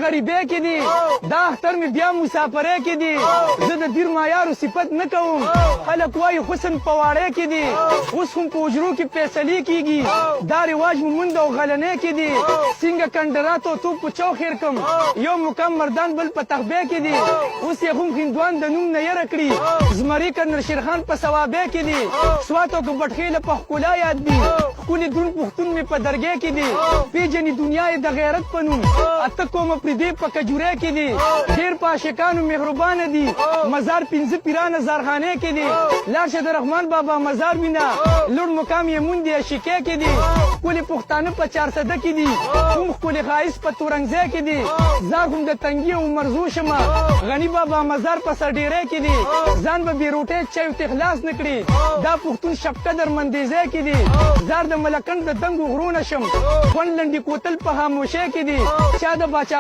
غریبۍ کې دي دا اختر مې بیا مسافرۍ کې دي زه د دیر معیارو صفت نه کوم خلک وایي حسن په واړی کې دي اوس هم په حجرو کې فیصلې کېږي دا رواج مو موند او غلنۍ کې دي څنګه کنډراتو توپ په چوک هېر کړم یو مقام مردان بل په تخبې کې دي اوس یې هم هندوان د نوم نه یره کړي زمري کرنل شیرخان په ثوابۍ کې دي سوات او بټخېله په ښکلا یاد دي ښکلي دروند پښتون مې په درګۍ کې دي پیژني دنیا یې د غیرت په نوم اته کومه پردې په کجورۍ کې دي ډېر په عاشقانو مهربانه دي مزار پنځه پیرانه زارخانې کې دي لاړ شه د رحمان بابا مزار وینه لوړ مقام یې موندې عشقۍ کې دي ښکلي پښتانه په چارسده کې دي کوم ښکلي ښایست په تورنګزۍ کې دي زار هم د تنګي او مرزو شمه غني بابا مزار په سرډېرۍ کې دي ځان به بې روټۍ چایو ته خلاص نه کړي دا پښتون شپکه در مندیزۍ کې دي زار د ملکنډ د دنګو غرونه شم خوند لنډي کوتل په خاموشۍ کې دي چا د باچا